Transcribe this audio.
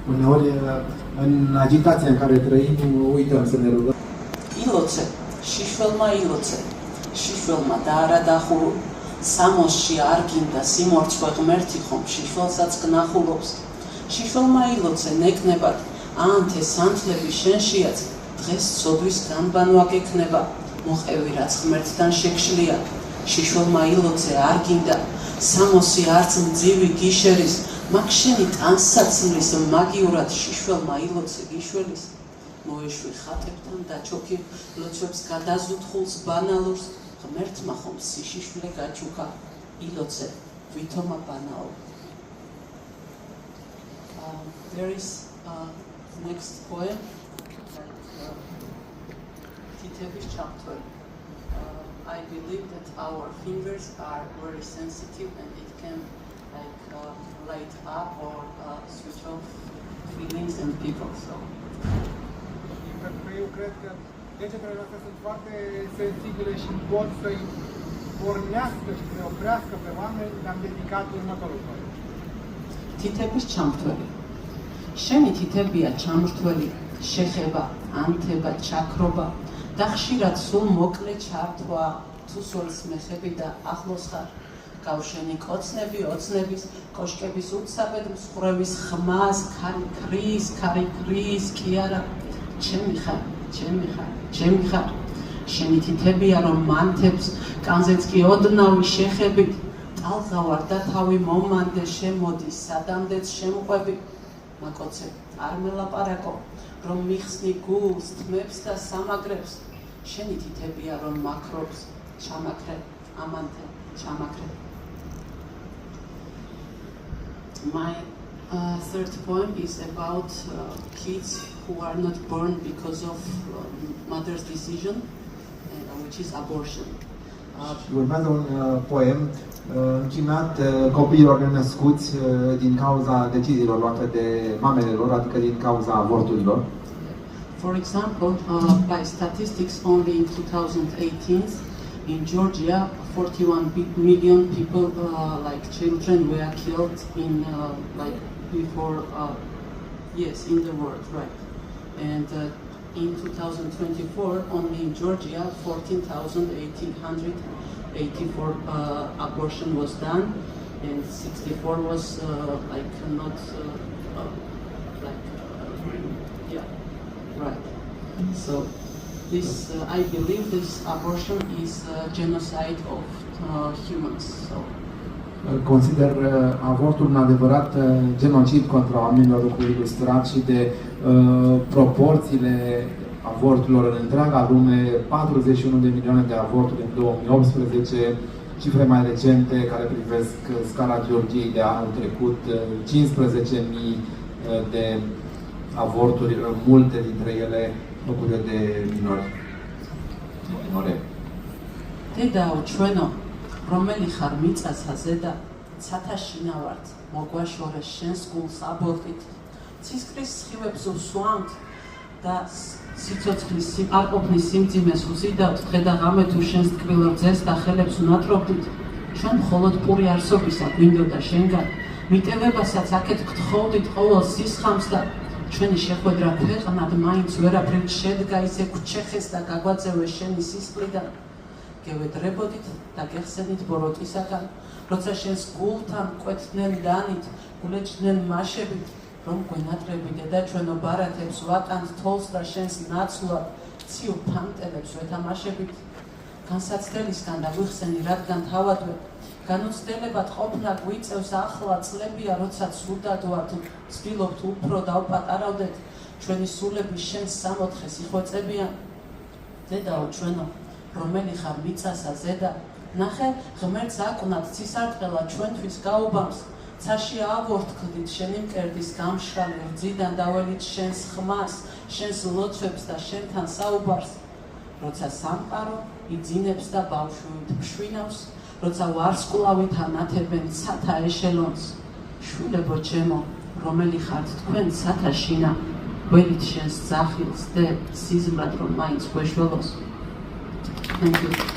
Uneori, în agitația în care trăim, uităm să ne rugăm. Iloțe, შიშველმა დაარადახულო სამოსში არ გინდა სიმორცხვე ღმერთი ხომ შიშველსაც გნახულობს შიშველმა ილოცე ნეკნებად ანთე სანთლები შენშიაც დღეს სოდვის განბანვა გექნება მოყევი რაც ღმერთთან შეგშლია შიშველმა ილოცე არ გინდა სამოსი არც მძივი გიშერის მაგ შენი ტანსაცმლის მაგიურად შიშველმა ილოცე გიშველის მოეშვი ხატებთან და ჩოქი ლოცვებს გადაზუთხულს ბანალურს ღმერთმა ხომ სიშიშვლე გაჩუქა ილოცე ვითომა ბანაო There is next poem თითების ჩამთველი I believe that our fingers are very sensitive and it can light up or switch off feelings and people so Eu cred că degetele noastre sunt foarte sensibile și pot să-i pornească și să-i oprească pe oameni, le-am dedicat următorul poem. თითების ჩამთველი შენი თითებია ჩამრთველი შეხება ანთება ჩაქრობა და ხშირად სულ მოკლე ჩართვა თუ სულს მეხები და ახლოს ხარ გავშენი კოცნები ოცნების კოშკების უცაბედ მსხვრევის ხმას ქარი ქრის კი არა ჩემი ხარ შენი თითებია რომ მანთებს კანზეც კი ოდნავი შეხებით ტალღავარ და თავი მომანდე შემოდი სადამდეც შემყვები მაკოცე არ მელაპარაკო რომ მიხსნი გულს თმებს და სამაგრებს შენი თითებია რომ მაქრობს ჩამაქრე ამანთე ჩამაქრე My third poem is about kids who are not born because of mother's decision, which is abortion. Urmează un poem închinat copiilor nenăscuți din cauza deciziilor luate de mamele lor, adică din cauza avorturilor. For example, by statistics, only in 2018, in Georgia, 41 million people, like children, were killed in before. Yes, in the world, right? And in 2024, only in Georgia, 14,884 abortion was done, and 64 was not yeah, right. So this, I believe, this abortion is genocide of humans. So. Consider avortul un adevărat genocid contra oamenilor cu ilustrat și de proporțiile avorturilor în întreaga lume, 41 de milioane de avorturi în 2018, cifre mai recente care privesc scala Georgiei de anul trecut, 15.000 de avorturi, multe dintre ele făcute de minori. Dedao, ჩვენო რომელი ხარ მიწასაზე და ცათაშინავართ მოგვაშორე შენს გულს აბორტით ცისკრის სხივებს უსვამთ და სიცოცხლის არ ყოფნის სიმძიმეს უზიდავთ დღე და ღამე თუ შენს ტკბილ რძეს და ხელებს უნატრობდით ჩვენ მხოლოდ პური არსობისა გვინდოდა შენგან მიტევებასაც აქეთ გთხოვდით ყოველ სისხამს და ჩვენი შეხვედრა ქვეყნად მაინც ვერაფრით შედგა ისე გვჩეხეს და გაგვაძევეს შენი სისხლიდან გევედრებოდით და გეხსენით ბოროტისაგან, როცა შენს გულთან კვეთდნენ ლანით, გულეჭდნენ მაშებით, რომ გვენატრები დედა ჩვენო ბარათებს ვატანთ თოლს და შენს ნაცვლად ციურ ფანტელებს ვეთამაშებით. განსაცდელისგან და გვიხსენი, რადგან თავადვე, განუცდებად ყოფნა გვიწევს ახლა წლებია, როცა ცუდად ვართ, ვცდილობთ უფრო დავპატარავდეთ, ჩვენი სულები შენს სამოთხეს იხვეწებიან. დედაო ჩვენო, რომელი ხარ მიწასაზე და ნახე ღმერთს აკვნათ ცისარტყელა ჩვენთვის გაუბამს ცაში ავორთქლდით შენი მკერდის გამშრალი რძიდან დაველით შენს ხმას შენს ლოცვებს და შენთან საუბარს როცა სამყარო იძინებს და ბავშვით ფშვინავს როცა ვარსკვლავით ანათებენ ცათა ეშელონს შვილებო ჩემო რომელი ხართ თქვენ ცათაშინა ველით შენს ძახილს და სიზმრად რომ მაინც გვეშველოს Thank you.